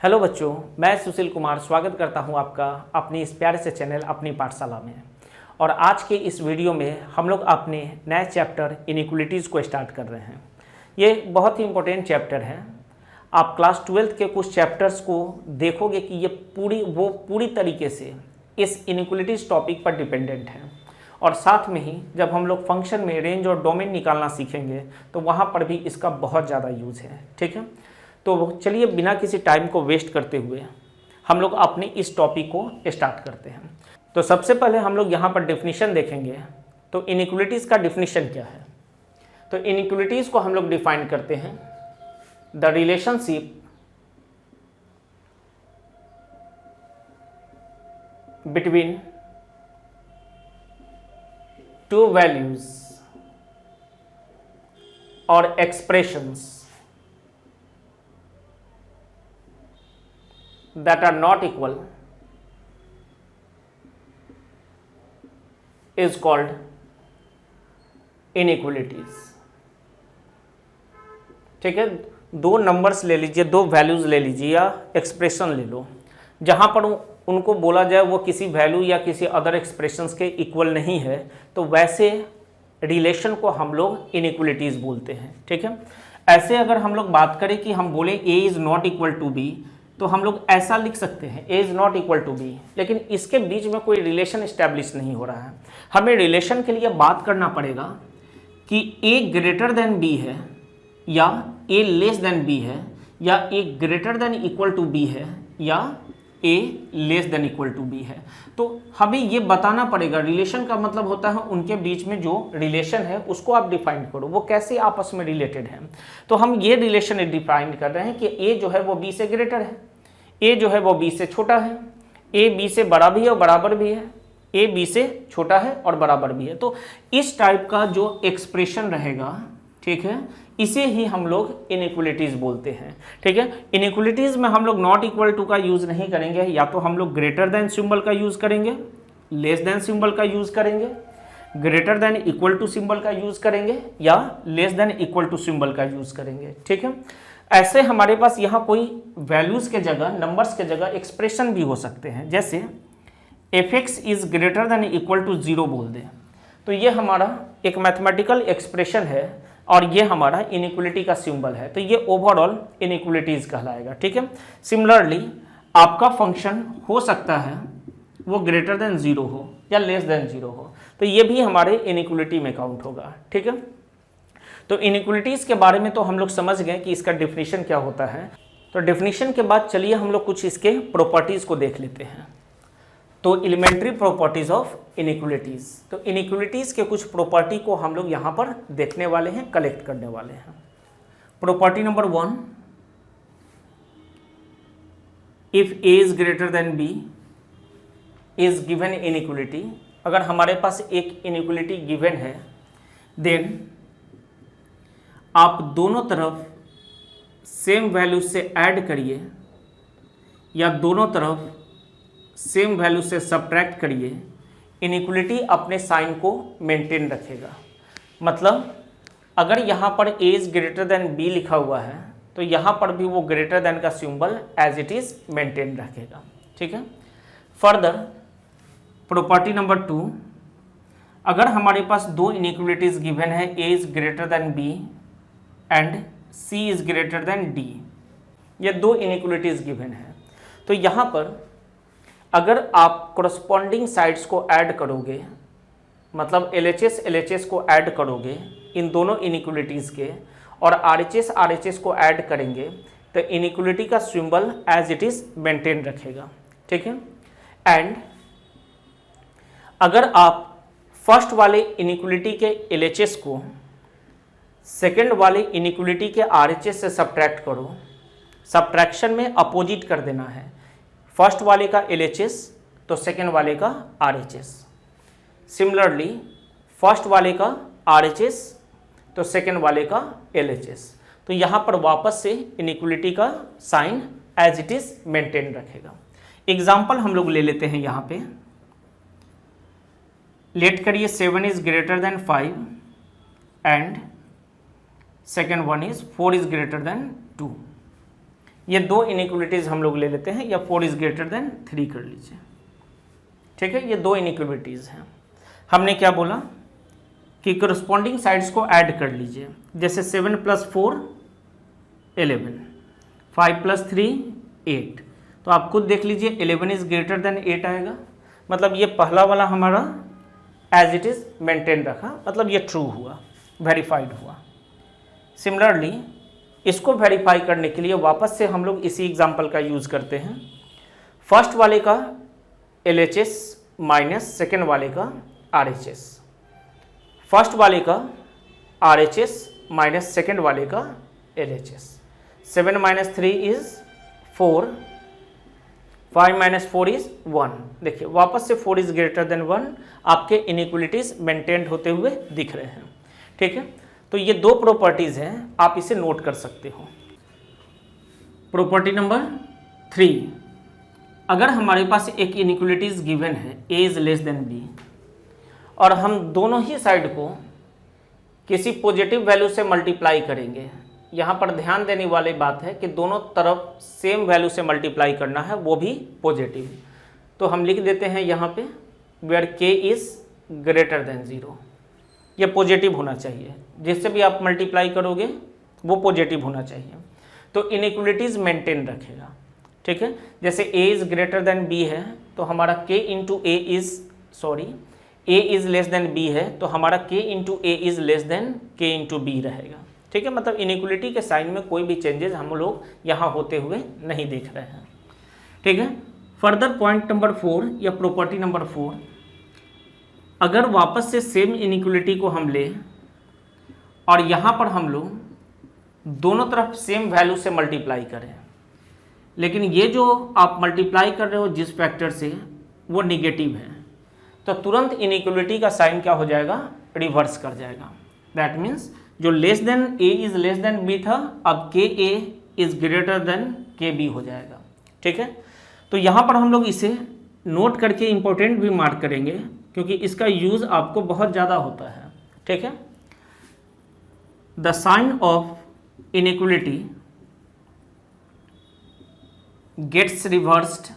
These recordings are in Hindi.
हेलो बच्चों, मैं सुशील कुमार स्वागत करता हूं आपका अपनी इस प्यारे से चैनल अपनी पाठशाला में। और आज के इस वीडियो में हम लोग अपने नए चैप्टर इनइक्वलिटीज़ को स्टार्ट कर रहे हैं। ये बहुत ही इम्पोर्टेंट चैप्टर है। आप क्लास 12th के कुछ चैप्टर्स को देखोगे कि ये पूरी तरीके से इस इनइक्वलिटीज़ टॉपिक पर डिपेंडेंट है। और साथ में ही जब हम लोग फंक्शन में रेंज और डोमेन निकालना सीखेंगे तो वहाँ पर भी इसका बहुत ज़्यादा यूज़ है। ठीक है, तो चलिए बिना किसी टाइम को वेस्ट करते हुए हम लोग अपने इस टॉपिक को स्टार्ट करते हैं। तो सबसे पहले हम लोग यहाँ पर डेफिनेशन देखेंगे। तो इनइक्वलिटीज़ का डेफिनेशन क्या है? तो इनइक्वलिटीज़ को हम लोग डिफाइन करते हैं the relationship between two values और expressions that are not equal is called inequalities। ठीक है, दो नंबर्स ले लीजिए, दो वैल्यूज ले लीजिए या एक्सप्रेशन ले लो, जहां पर उनको बोला जाए वो किसी वैल्यू या किसी अदर एक्सप्रेशंस के इक्वल नहीं है, तो वैसे रिलेशन को हम लोग इनइक्वलिटीज बोलते हैं। ठीक है, ऐसे अगर हम लोग बात करें कि हम बोले a is not equal to b, तो हम लोग ऐसा लिख सकते हैं a is not equal to B, लेकिन इसके बीच में कोई रिलेशन इस्टेब्लिश नहीं हो रहा है। हमें रिलेशन के लिए बात करना पड़ेगा कि a ग्रेटर देन b है या a लेस देन b है या a greater than equal to b है या a less than equal to b है। तो हमें ये बताना पड़ेगा। रिलेशन का मतलब होता है उनके बीच में जो रिलेशन है उसको आप डिफाइन करो, वो कैसे आपस में रिलेटेड है। तो हम ये रिलेशन डिफाइन कर रहे हैं कि a जो है वो b से ग्रेटर है, a जो है वो b से छोटा है, a b से बड़ा भी है और बराबर भी है, a b से छोटा है और बराबर भी है। तो इस टाइप का जो एक्सप्रेशन रहेगा, ठीक है, इसे ही हम लोग इनइक्वलिटीज बोलते हैं। ठीक है, इनइक्वलिटीज में हम लोग नॉट इक्वल टू का यूज नहीं करेंगे, या तो हम लोग ग्रेटर देन सिंबल का यूज करेंगे, लेस देन सिंबल का यूज करेंगे, greater than equal to symbol का यूज करेंगे या less than equal to symbol का यूज करेंगे। ठीक है, ऐसे हमारे पास यहाँ कोई वैल्यूज के जगह, नंबर्स के जगह एक्सप्रेशन भी हो सकते हैं। जैसे fx is greater than equal to 0 बोल दें, तो ये हमारा एक मैथमेटिकल एक्सप्रेशन है और ये हमारा इनइक्वलिटी का सिंबल है, तो ये ओवरऑल इनइक्वलिटीज कहलाएगा। ठीक है, सिमिलरली आपका फंक्शन हो सकता है वो ग्रेटर देन 0 हो या लेस देन 0 हो, तो ये भी हमारे इनइक्वलिटी में काउंट होगा। ठीक है, तो इनइक्वलिटीज के बारे में तो हम लोग समझ गए कि इसका डेफिनेशन क्या होता है। तो डेफिनेशन के बाद चलिए हम लोग कुछ इसके प्रॉपर्टीज को देख लेते हैं। तो एलिमेंट्री प्रॉपर्टीज ऑफ इनइक्वलिटीज, तो इनइक्वलिटीज के कुछ प्रॉपर्टी को हम लोग यहाँ पर देखने वाले हैं, कलेक्ट करने वाले हैं। Property number 1, if a is greater than b is given inequality. अगर हमारे पास एक इनइक्वलिटी गिवन है, देन आप दोनों तरफ सेम वैल्यू से ऐड करिए या दोनों तरफ सेम वैल्यू से सब्ट्रैक्ट करिए, इनइक्वलिटी अपने साइन को मेंटेन रखेगा। मतलब अगर यहाँ पर a is greater than b लिखा हुआ है तो यहाँ पर भी वो ग्रेटर देन का symbol as it is maintain रखेगा। ठीक है, फर्दर प्रॉपर्टी नंबर 2, अगर हमारे पास दो इनइक्वलिटीज गिवन है, a is greater than b and c is greater then d, ये दो इनइक्वलिटीज गिवन है, तो यहाँ पर अगर आप कोरस्पॉन्डिंग साइड्स को ऐड करोगे, मतलब LHS को ऐड करोगे इन दोनों इनइक्वलिटीज के और RHS को ऐड करेंगे, तो इनइक्वलिटी का symbol as it is maintain रखेगा। ठीक है, एंड अगर आप फर्स्ट वाले इनइक्वलिटी के LHS को सेकेंड वाले इनइक्वलिटी के RHS से सब्ट्रैक्ट करो, सब्ट्रैक्शन में अपोजिट कर देना है, फर्स्ट वाले का LHS तो सेकेंड वाले का RHS, सिमिलरली फर्स्ट वाले का RHS तो सेकेंड वाले का LHS, तो यहाँ पर वापस से इनइक्वलिटी का sign as it is maintain रखेगा। एग्जाम्पल हम लोग ले लेते हैं यहाँ पे, लेट करिए 7 is greater then 5 and second one is 4 is greater then 2। ये दो इनइक्वलिटीज़ हम लोग ले लेते हैं, या 4 इज़ ग्रेटर देन 3 कर लीजिए। ठीक है, ये दो इनइक्वलिटीज़ हैं। हमने क्या बोला कि करस्पॉन्डिंग साइड्स को ऐड कर लीजिए, जैसे 7 + 4 11, 5 + 3 8। तो आप खुद देख लीजिए 11 इज़ ग्रेटर देन 8 आएगा, मतलब ये पहला वाला हमारा एज इट इज़ मेंटेन रखा, मतलब ये ट्रू हुआ, वेरीफाइड हुआ। सिमिलरली इसको वेरीफाई करने के लिए वापस से हम लोग इसी एग्जांपल का यूज़ करते हैं। फर्स्ट वाले का LHS माइनस सेकेंड वाले का RHS, फर्स्ट वाले का RHS माइनस सेकेंड वाले का LHS। 7 - 3 is 4, 5 - 4 is 1। देखिए वापस से 4 इज़ ग्रेटर देन 1, आपके इनइक्वलिटीज़ मेंटेन होते हुए दिख रहे हैं। ठीक है, तो ये दो प्रॉपर्टीज़ हैं, आप इसे नोट कर सकते हो। प्रॉपर्टी नंबर 3, अगर हमारे पास एक इनइक्वलिटीज़ गिवन है a is less than b, और हम दोनों ही साइड को किसी पॉजिटिव वैल्यू से मल्टीप्लाई करेंगे। यहाँ पर ध्यान देने वाली बात है कि दोनों तरफ सेम वैल्यू से मल्टीप्लाई करना है, वो भी पॉजिटिव। तो हम लिख देते हैं यहाँ पे where k is greater than 0। ये पॉजिटिव होना चाहिए, जिससे भी आप मल्टीप्लाई करोगे वो पॉजिटिव होना चाहिए, तो इनइक्वलिटीज़ मेंटेन रखेगा। ठीक है, जैसे a is greater than b है तो हमारा a is less than b है, तो हमारा k × a is less than k × b रहेगा। ठीक है, मतलब इनइक्वलिटी के साइन में कोई भी चेंजेस हम लोग यहाँ होते हुए नहीं देख रहे हैं। ठीक है, फर्दर पॉइंट नंबर 4 या प्रॉपर्टी नंबर 4, अगर वापस से सेम इनइक्वलिटी को हम लें और यहाँ पर हम लोग दोनों तरफ सेम वैल्यू से मल्टीप्लाई करें, लेकिन ये जो आप मल्टीप्लाई कर रहे हो जिस फैक्टर से वो निगेटिव है, तो तुरंत इनइक्वलिटी का साइन क्या हो जाएगा, रिवर्स कर जाएगा। दैट मीन्स जो less than a is less than b था, अब k a is greater then k b हो जाएगा। ठीक है, तो यहाँ पर हम लोग इसे नोट करके इम्पोर्टेंट भी मार्क करेंगे, क्योंकि इसका यूज़ आपको बहुत ज़्यादा होता है। ठीक है, the sign of inequality gets reversed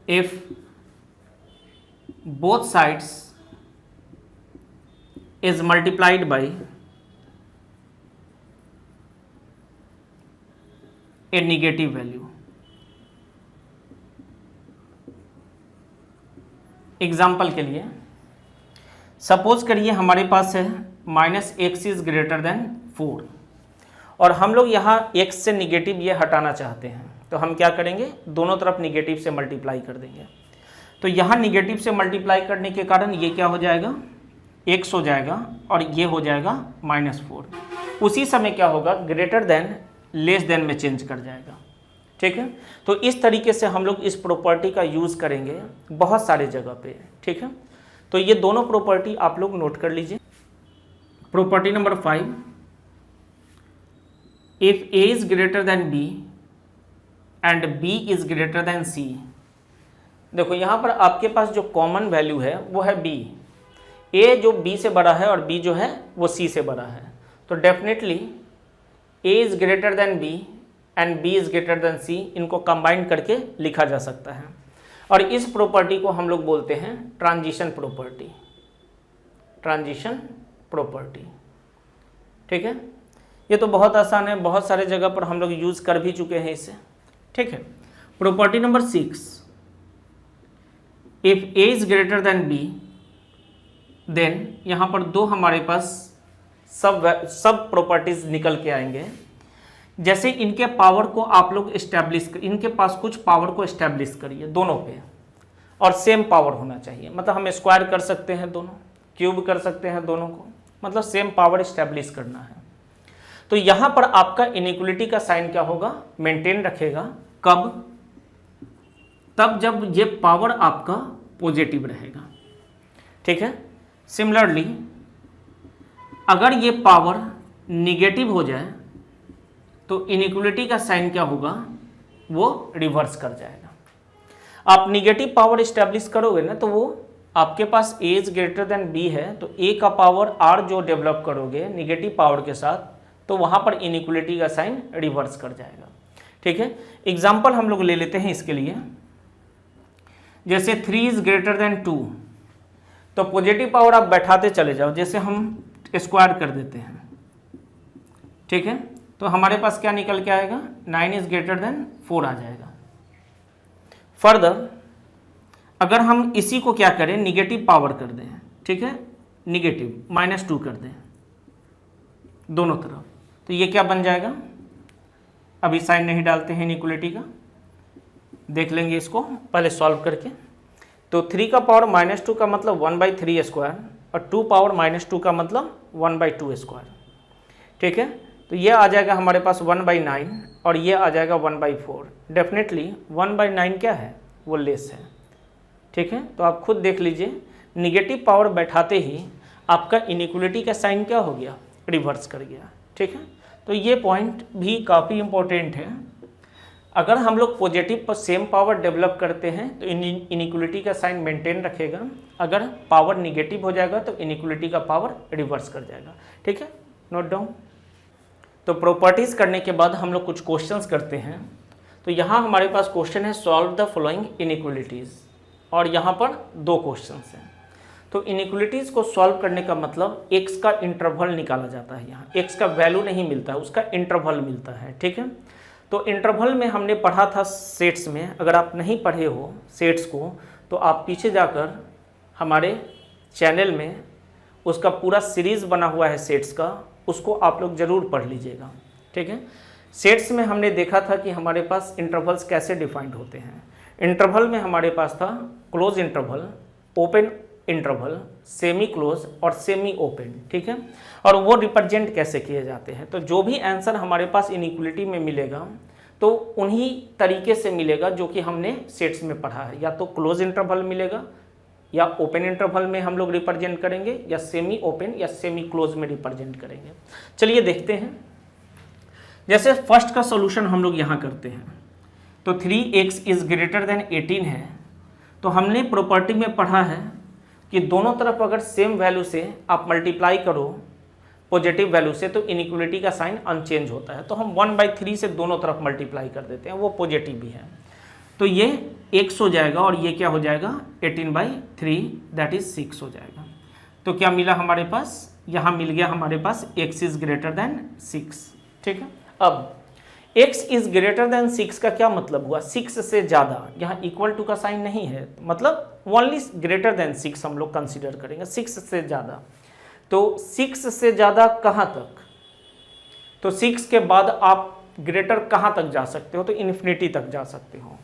if both sides is multiplied by a negative value. Example के लिए सपोज करिए हमारे पास है -x इज़ ग्रेटर देन 4, और हम लोग यहाँ x से निगेटिव ये हटाना चाहते हैं, तो हम क्या करेंगे, दोनों तरफ निगेटिव से मल्टीप्लाई कर देंगे। तो यहाँ निगेटिव से मल्टीप्लाई करने के कारण ये क्या हो जाएगा, x हो जाएगा, और ये हो जाएगा -4। उसी समय क्या होगा, ग्रेटर देन लेस देन में चेंज कर जाएगा। ठीक है, तो इस तरीके से हम लोग इस प्रॉपर्टी का यूज़ करेंगे बहुत सारे जगह पे। ठीक है, तो ये दोनों प्रॉपर्टी आप लोग नोट कर लीजिए। Property number 5, if a is greater than b and b is greater then c। देखो यहाँ पर आपके पास जो कॉमन वैल्यू है वो है b, a जो b से बड़ा है और b जो है वो c से बड़ा है, तो definitely a is greater than b and b is greater then c, इनको कंबाइन करके लिखा जा सकता है। और इस प्रॉपर्टी को हम लोग बोलते हैं ट्रांजिशन प्रॉपर्टी। ट्रांजिशन प्रॉपर्टी, ठीक है, ये तो बहुत आसान है, बहुत सारे जगह पर हम लोग यूज़ कर भी चुके हैं इसे। ठीक है, property number 6, if a is greater than b, then यहाँ पर दो हमारे पास सब प्रॉपर्टीज निकल के आएंगे। जैसे इनके पावर को आप लोग इस्टेब्लिश, इनके पास कुछ पावर को इस्टेब्लिश करिए दोनों पे, और सेम पावर होना चाहिए, मतलब हम स्क्वायर कर सकते हैं दोनों, क्यूब कर सकते हैं दोनों को, मतलब सेम पावर इस्टेब्लिश करना है। तो यहाँ पर आपका इनइक्वलिटी का साइन क्या होगा, मेंटेन रखेगा। कब, तब जब ये पावर आपका पॉजिटिव रहेगा। ठीक है, सिमिलरली अगर ये पावर निगेटिव हो जाए तो इनइक्वलिटी का साइन क्या होगा, वो रिवर्स कर जाएगा। आप निगेटिव पावर इस्टेब्लिश करोगे ना, तो वो आपके पास a is greater than b है, तो a का पावर r जो डेवलप करोगे निगेटिव पावर के साथ, तो वहाँ पर इनइक्वलिटी का साइन रिवर्स कर जाएगा। ठीक है, एग्जाम्पल हम लोग ले लेते हैं इसके लिए। जैसे 3 इज ग्रेटर देन 2, तो पॉजिटिव पावर आप बैठाते चले जाओ, जैसे हम स्क्वायर कर देते हैं। ठीक है, तो हमारे पास क्या निकल के आएगा, 9 इज ग्रेटर देन 4 आ जाएगा। फर्दर अगर हम इसी को क्या करें, निगेटिव पावर कर दें, ठीक है, निगेटिव -2 कर दें दोनों तरफ, तो ये क्या बन जाएगा, अभी साइन नहीं डालते हैं इनइक्वलिटी का, देख लेंगे इसको पहले सॉल्व करके। तो 3 का पावर -2 का मतलब 1/3 स्क्वायर और 2 पावर -2 का मतलब 1/2 स्क्वायर। ठीक है, तो ये आ जाएगा हमारे पास 1/9 और ये आ जाएगा 1/4। डेफिनेटली 1/9 क्या है, वो लेस है। ठीक है, तो आप खुद देख लीजिए, निगेटिव पावर बैठाते ही आपका इनइक्वलिटी का साइन क्या हो गया, रिवर्स कर गया। ठीक है, तो ये पॉइंट भी काफ़ी इम्पोर्टेंट है। अगर हम लोग पॉजिटिव पर सेम पावर डेवलप करते हैं तो इनइक्वलिटी का साइन मेंटेन रखेगा, अगर पावर निगेटिव हो जाएगा तो इनइक्वलिटी का पावर रिवर्स कर जाएगा। ठीक है, नोट डाउन। तो प्रॉपर्टीज़ करने के बाद हम लोग कुछ क्वेश्चंस करते हैं। तो यहाँ हमारे पास क्वेश्चन है सॉल्व द फॉलोइंग इनइक्वलिटीज़, और यहाँ पर 2 क्वेश्चंस हैं। तो इनइक्वलिटीज़ को सॉल्व करने का मतलब x का इंटरवल निकाला जाता है। यहाँ x का वैल्यू नहीं मिलता है, उसका इंटरवल मिलता है। ठीक है, तो इंटरवल में हमने पढ़ा था सेट्स में, अगर आप नहीं पढ़े हो सेट्स को तो आप पीछे जाकर हमारे चैनल में उसका पूरा सीरीज़ बना हुआ है सेट्स का, उसको आप लोग ज़रूर पढ़ लीजिएगा। ठीक है, सेट्स में हमने देखा था कि हमारे पास इंटरवल्स कैसे डिफाइंड होते हैं। इंटरवल में हमारे पास था close interval, open interval, semi close और सेमी ओपन। ठीक है, और वो रिप्रेजेंट कैसे किए जाते हैं। तो जो भी आंसर हमारे पास इनइक्वलिटी में मिलेगा तो उन्हीं तरीके से मिलेगा जो कि हमने सेट्स में पढ़ा है, या तो क्लोज इंटरवल मिलेगा या ओपन इंटरवल में हम लोग रिप्रेजेंट करेंगे, या सेमी ओपन या सेमी क्लोज में रिप्रेजेंट करेंगे। चलिए देखते हैं। जैसे फर्स्ट का सॉल्यूशन हम लोग यहाँ करते हैं, तो 3x इज ग्रेटर देन 18 है। तो हमने प्रॉपर्टी में पढ़ा है कि दोनों तरफ अगर सेम वैल्यू से आप मल्टीप्लाई करो पॉजिटिव वैल्यू से तो इनइक्वलिटी का साइन अनचेंज होता है। तो हम 1/3 से दोनों तरफ मल्टीप्लाई कर देते हैं, वो पॉजिटिव भी है। तो ये x हो जाएगा और ये क्या हो जाएगा, 18/3 दैट इज 6 हो जाएगा। तो क्या मिला हमारे पास, यहाँ मिल गया हमारे पास x इज ग्रेटर देन 6। ठीक है, अब x इज ग्रेटर देन 6 का क्या मतलब हुआ, 6 से ज़्यादा, यहाँ इक्वल टू का साइन नहीं है, मतलब ओनली ग्रेटर देन 6 हम लोग कंसिडर करेंगे, 6 से ज़्यादा। तो 6 से ज़्यादा कहाँ तक, तो 6 के बाद आप ग्रेटर कहाँ तक जा सकते हो, तो इन्फिनिटी तक जा सकते हो।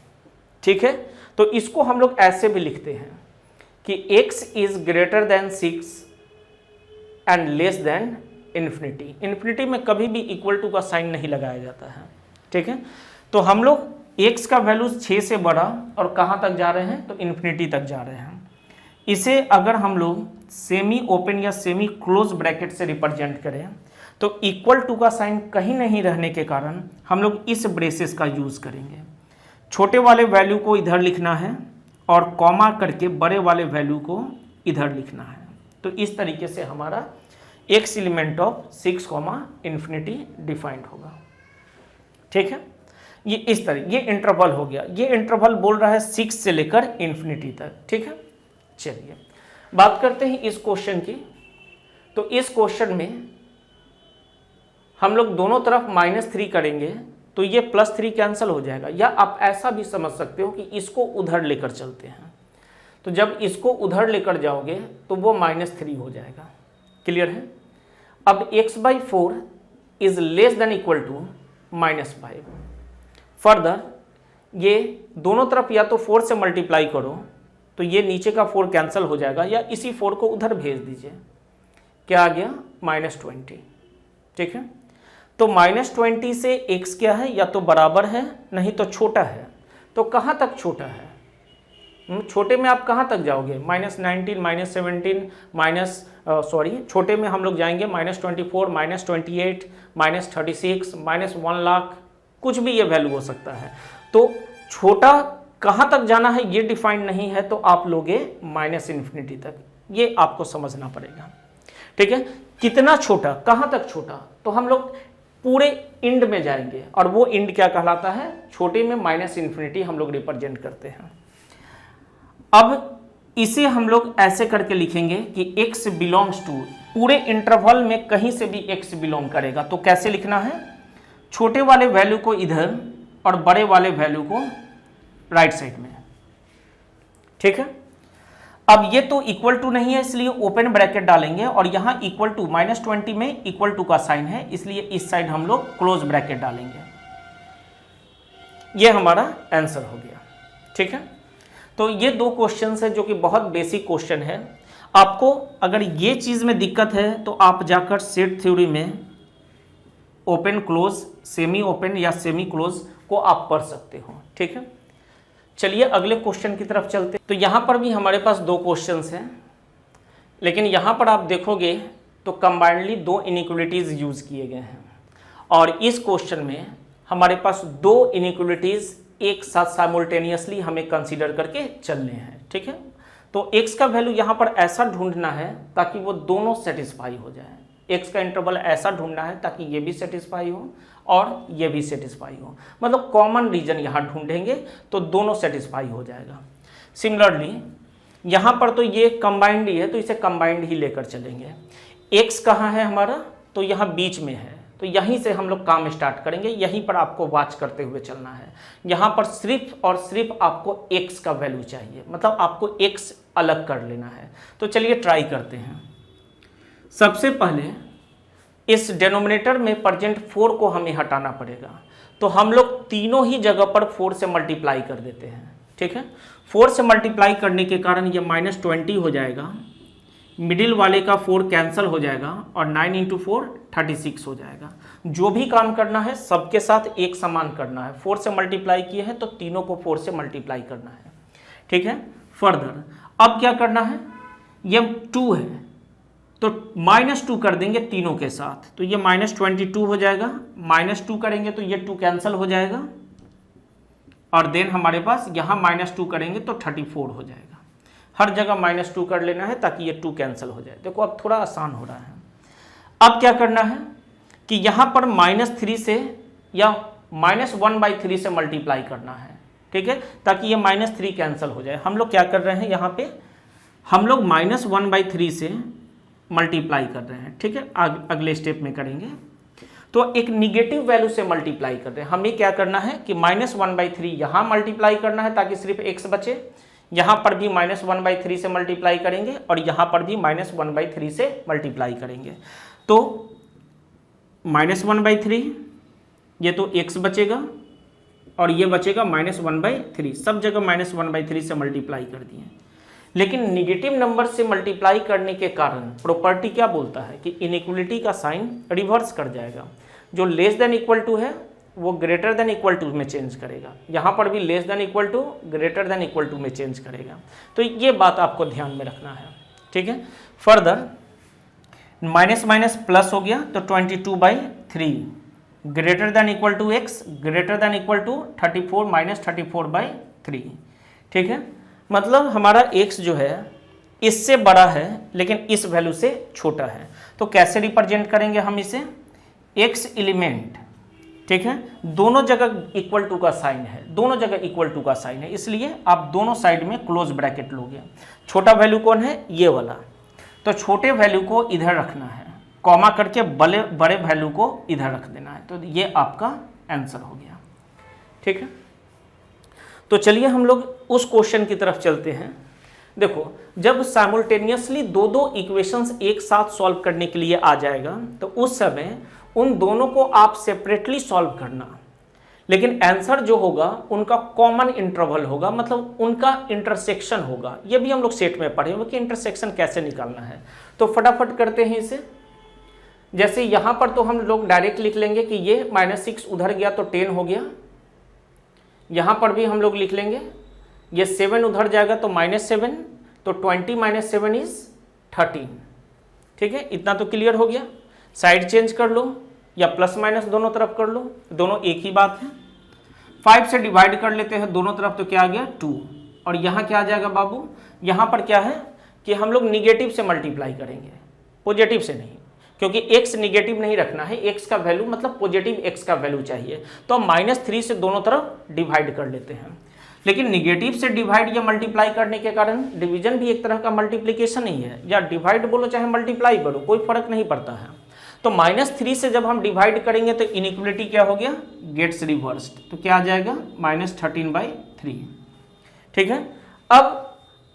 ठीक है, तो इसको हम लोग ऐसे भी लिखते हैं कि x is greater then 6 and less than infinity. Infinity में कभी भी इक्वल टू का साइन नहीं लगाया जाता है। ठीक है, तो हम लोग x का वैल्यू 6 से बड़ा और कहाँ तक जा रहे हैं, तो इन्फिनिटी तक जा रहे हैं। इसे अगर हम लोग सेमी ओपन या सेमी क्लोज ब्रैकेट से रिप्रेजेंट करें तो इक्वल टू का साइन कहीं नहीं रहने के कारण हम लोग इस ब्रेसेस का यूज़ करेंगे। छोटे वाले वैल्यू को इधर लिखना है और कॉमा करके बड़े वाले वैल्यू को इधर लिखना है। तो इस तरीके से हमारा x element of 6, infinity defined होगा। ठीक है, ये इस तरह ये इंटरवल हो गया। ये इंटरवल बोल रहा है 6 से लेकर इन्फिनिटी तक। ठीक है, चलिए बात करते हैं इस क्वेश्चन की। तो इस क्वेश्चन में हम लोग दोनों तरफ -3 करेंगे तो ये +3 कैंसिल हो जाएगा, या आप ऐसा भी समझ सकते हो कि इसको उधर लेकर चलते हैं। तो जब इसको उधर लेकर जाओगे तो वो -3 हो जाएगा। क्लियर है। अब x/4 is less than equal to -5। Further ये दोनों तरफ या तो 4 से मल्टीप्लाई करो तो ये नीचे का 4 कैंसिल हो जाएगा, या इसी 4 को उधर भेज दीजिए। क्या आ गया, -20। ठीक है, तो -20 से x क्या है, या तो बराबर है नहीं तो छोटा है। तो कहाँ तक छोटा है, छोटे में आप कहाँ तक जाओगे, -19, -17, छोटे में हम लोग जाएंगे -24, -28, -36, -1 लाख, कुछ भी ये वैल्यू हो सकता है। तो छोटा कहाँ तक जाना है ये डिफाइंड नहीं है, तो आप लोगे -इन्फिनिटी तक। ये आपको समझना पड़ेगा। ठीक है, कितना छोटा, कहाँ तक छोटा, तो हम लोग पूरे इंड में जाएंगे, और वो इंड क्या कहलाता है, छोटे में माइनस इन्फिनिटी हम लोग रिप्रेजेंट करते हैं। अब इसे हम लोग ऐसे करके लिखेंगे कि x बिलोंग्स टू, पूरे इंटरवल में कहीं से भी x बिलोंग करेगा, तो कैसे लिखना है, छोटे वाले वैल्यू को इधर और बड़े वाले वैल्यू को राइट साइड में, ठीक है। अब ये तो इक्वल टू नहीं है, इसलिए ओपन ब्रैकेट डालेंगे, और यहां इक्वल टू -20 में इक्वल टू का साइन है, इसलिए इस साइड हम लोग क्लोज ब्रैकेट डालेंगे। ये हमारा आंसर हो गया, ठीक है। तो ये दो क्वेश्चन है जो कि बहुत बेसिक क्वेश्चन है। आपको अगर ये चीज में दिक्कत है तो आप जाकर सेट थ्योरी में ओपन क्लोज, सेमी ओपन या सेमी क्लोज को आप पढ़ सकते हो, ठीक है। चलिए अगले क्वेश्चन की तरफ चलते हैं। तो यहाँ पर भी हमारे पास दो क्वेश्चंस हैं, लेकिन यहाँ पर आप देखोगे तो कंबाइंडली दो इनइक्वलिटीज़ यूज़ किए गए हैं, और इस क्वेश्चन में हमारे पास दो इनइक्वलिटीज़ एक साथ साइमल्टेनियसली हमें कंसीडर करके चलने हैं, ठीक है। तो x का वैल्यू यहाँ पर ऐसा ढूंढना है ताकि वो दोनों सेटिस्फाई हो जाए, x का इंटरवल ऐसा ढूंढना है ताकि ये भी सेटिस्फाई हो और ये भी सेटिस्फाई हो, मतलब कॉमन रीजन यहाँ ढूंढेंगे तो दोनों सेटिस्फाई हो जाएगा। सिमिलरली यहाँ पर तो ये कंबाइंड ही है, तो इसे कंबाइंड ही लेकर चलेंगे। x कहाँ है हमारा, तो यहाँ बीच में है, तो यहीं से हम लोग काम स्टार्ट करेंगे, यहीं पर आपको वॉच करते हुए चलना है। यहाँ पर सिर्फ और सिर्फ आपको x का वैल्यू चाहिए, मतलब आपको x अलग कर लेना है। तो चलिए ट्राई करते हैं। सबसे पहले इस डेनोमिनेटर में प्रेजेंट 4 को हमें हटाना पड़ेगा, तो हम लोग तीनों ही जगह पर 4 से मल्टीप्लाई कर देते हैं, ठीक है। 4 से मल्टीप्लाई करने के कारण ये -20 हो जाएगा, मिडिल वाले का 4 कैंसिल हो जाएगा, और 9 × 4 36 हो जाएगा। जो भी काम करना है सबके साथ एक समान करना है। 4 से मल्टीप्लाई किए हैं तो तीनों को 4 से मल्टीप्लाई करना है, ठीक है। फर्दर अब क्या करना है, ये 2 है तो -2 कर देंगे तीनों के साथ, तो ये -22 हो जाएगा। -2 करेंगे तो ये 2 कैंसिल हो जाएगा, और देन हमारे पास यहाँ -2 करेंगे तो 34 हो जाएगा। हर जगह -2 कर लेना है ताकि ये 2 कैंसिल हो जाए। देखो अब थोड़ा आसान हो रहा है। अब क्या करना है कि यहाँ पर -3 से या -1/3 से मल्टीप्लाई करना है, ठीक है, ताकि ये -3 कैंसिल हो जाए। हम लोग क्या कर रहे हैं, यहाँ पे हम लोग -1/3 से मल्टीप्लाई कर रहे हैं, ठीक है। अगले स्टेप में करेंगे तो एक निगेटिव वैल्यू से मल्टीप्लाई कर रहे हैं। हमें क्या करना है कि -1/3 यहाँ मल्टीप्लाई करना है ताकि सिर्फ x बचे, यहाँ पर भी -1/3 से मल्टीप्लाई करेंगे, और यहाँ पर भी -1/3 से मल्टीप्लाई करेंगे। तो -1/3 ये तो x बचेगा, और ये बचेगा -1/3, सब जगह -1/3 से मल्टीप्लाई कर दिए। लेकिन निगेटिव नंबर से मल्टीप्लाई करने के कारण प्रॉपर्टी क्या बोलता है कि इनइक्वलिटी का साइन रिवर्स कर जाएगा। जो लेस देन इक्वल टू है वो ग्रेटर देन इक्वल टू में चेंज करेगा, यहाँ पर भी less than equal to greater than equal to में चेंज करेगा। तो ये बात आपको ध्यान में रखना है, ठीक है। फर्दर माइनस माइनस प्लस हो गया तो 22/3 greater than equal to x greater than equal to 34 - 34/3, ठीक है। मतलब हमारा x जो है इससे बड़ा है लेकिन इस वैल्यू से छोटा है, तो कैसे रिप्रेजेंट करेंगे हम इसे, x एलिमेंट, ठीक है, दोनों जगह इक्वल टू का साइन है, दोनों जगह इक्वल टू का साइन है, इसलिए आप दोनों साइड में क्लोज ब्रैकेट लोगे। छोटा वैल्यू कौन है, ये वाला, तो छोटे वैल्यू को इधर रखना है, कॉमा करके बड़े वैल्यू को इधर रख देना है। तो ये आपका आंसर हो गया, ठीक है। तो चलिए हम लोग उस क्वेश्चन की तरफ चलते हैं। देखो, जब साइमल्टेनियसली दो इक्वेशंस एक साथ सॉल्व करने के लिए आ जाएगा तो उस समय उन दोनों को आप सेपरेटली सॉल्व करना, लेकिन आंसर जो होगा उनका कॉमन इंटरवल होगा, मतलब उनका इंटरसेक्शन होगा। ये भी हम लोग सेट में पढ़े होंगे कि इंटरसेक्शन कैसे निकालना है। तो फटाफट करते हैं इसे। जैसे यहाँ पर तो हम लोग डायरेक्ट लिख लेंगे कि ये -6 उधर गया तो 10 हो गया। यहाँ पर भी हम लोग लिख लेंगे ये 7 उधर जाएगा तो -7, तो 20 - 7 = 13, ठीक है। इतना तो क्लियर हो गया। साइड चेंज कर लो या प्लस माइनस दोनों तरफ कर लो, दोनों एक ही बात है। 5 से डिवाइड कर लेते हैं दोनों तरफ, तो क्या आ गया 2, और यहाँ क्या आ जाएगा बाबू, यहाँ पर क्या है कि हम लोग निगेटिव से मल्टीप्लाई करेंगे, पॉजिटिव से नहीं, क्योंकि x निगेटिव नहीं रखना है, x का वैल्यू मतलब पॉजिटिव x का वैल्यू चाहिए। तो हम -3 से दोनों तरफ डिवाइड कर लेते हैं। लेकिन निगेटिव से डिवाइड या मल्टीप्लाई करने के कारण डिवीजन भी एक तरह का मल्टीप्लिकेशन ही है, या डिवाइड बोलो चाहे मल्टीप्लाई बोलो, कोई फर्क नहीं पड़ता है। तो -3 से जब हम डिवाइड करेंगे तो इनइक्वलिटी क्या हो गया, गेट्स रिवर्स्ड। तो क्या आ जाएगा, -13/3। ठीक है। अब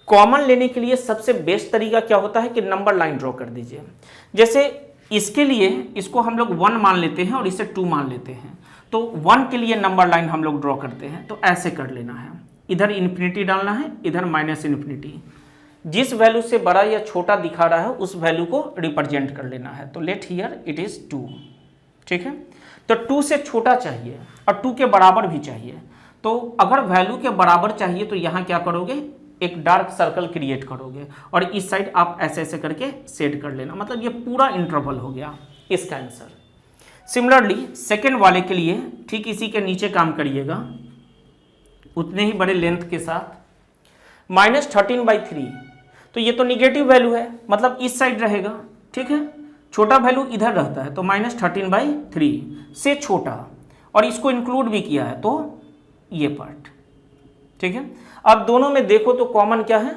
कॉमन लेने के लिए सबसे बेस्ट तरीका क्या होता है कि नंबर लाइन ड्रॉ कर दीजिए। जैसे इसके लिए इसको हम लोग 1 मान लेते हैं और इसे 2 मान लेते हैं, तो 1 के लिए नंबर लाइन हम लोग ड्रॉ करते हैं। तो ऐसे कर लेना है, इधर इन्फिनिटी डालना है, इधर -इन्फिनिटी। जिस वैल्यू से बड़ा या छोटा दिखा रहा है उस वैल्यू को रिप्रेजेंट कर लेना है। तो लेट हियर इट इज 2। ठीक है। तो 2 से छोटा चाहिए और 2 के बराबर भी चाहिए। तो अगर वैल्यू के बराबर चाहिए तो यहाँ क्या करोगे, एक डार्क सर्कल क्रिएट करोगे और इस साइड आप ऐसे ऐसे करके सेट कर लेना, मतलब ये पूरा इंटरवल हो गया इसका आंसर। सिमिलरली सेकेंड वाले के लिए ठीक इसी के नीचे काम करिएगा, उतने ही बड़े लेंथ के साथ। -13/3, तो ये तो निगेटिव वैल्यू है, मतलब इस साइड रहेगा। ठीक है, छोटा वैल्यू इधर रहता है, तो -13/3 से छोटा, और इसको इंक्लूड भी किया है तो ये पार्ट। ठीक है। अब दोनों में देखो तो कॉमन क्या है,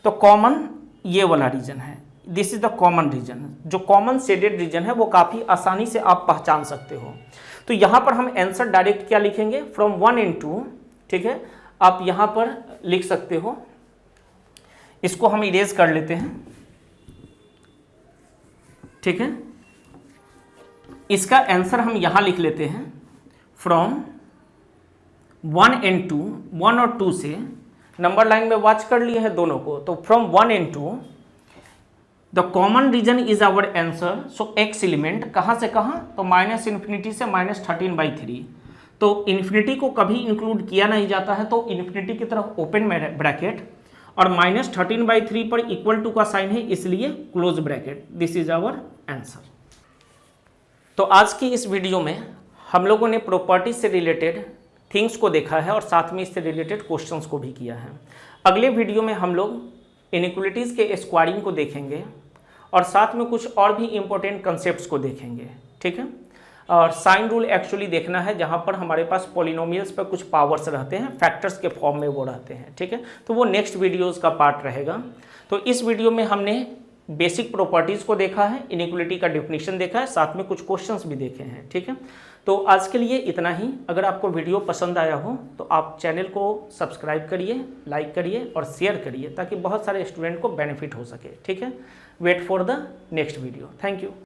तो कॉमन ये वाला रीजन है, this is the common region. जो कॉमन शेडेड रीजन है वो काफ़ी आसानी से आप पहचान सकते हो। तो यहाँ पर हम आंसर डायरेक्ट क्या लिखेंगे, फ्रॉम 1 and 2। ठीक है, आप यहाँ पर लिख सकते हो, इसको हम इरेज कर लेते हैं। ठीक है, इसका आंसर हम यहाँ लिख लेते हैं, फ्रॉम 1 and 2, 1 और 2 से नंबर लाइन में वॉच कर लिए हैं दोनों को। तो from 1 and 2 the common region is our answer. So X element कहाँ से कहाँ, तो -इन्फिनिटी से -13/3। तो इन्फिनिटी को कभी इंक्लूड किया नहीं जाता है, तो इन्फिनिटी की तरफ ओपन ब्रैकेट और -13/3 पर इक्वल टू का साइन है, इसलिए close bracket. This is our answer. तो आज की इस वीडियो में हम लोगों ने प्रॉपर्टीज से रिलेटेड थिंग्स को देखा है और साथ में इससे रिलेटेड क्वेश्चंस को भी किया है। अगले वीडियो में हम लोग इनइक्वलिटीज़ के स्क्वायरिंग को देखेंगे और साथ में कुछ और भी इम्पोर्टेंट कंसेप्ट्स को देखेंगे। ठीक है, और साइन रूल एक्चुअली देखना है, जहाँ पर हमारे पास पॉलिनोमियल्स पर कुछ पावर्स रहते हैं, फैक्टर्स के फॉर्म में वो रहते हैं। ठीक है, तो वो नेक्स्ट वीडियोज़ का पार्ट रहेगा। तो इस वीडियो में हमने बेसिक प्रॉपर्टीज़ को देखा है, इनइक्वलिटी का डेफिनेशन देखा है, साथ में कुछ क्वेश्चंस भी देखे हैं। ठीक है, तो आज के लिए इतना ही। अगर आपको वीडियो पसंद आया हो तो आप चैनल को सब्सक्राइब करिए, लाइक करिए और शेयर करिए, ताकि बहुत सारे स्टूडेंट को बेनिफिट हो सके। ठीक है, wait for the next video. Thank you.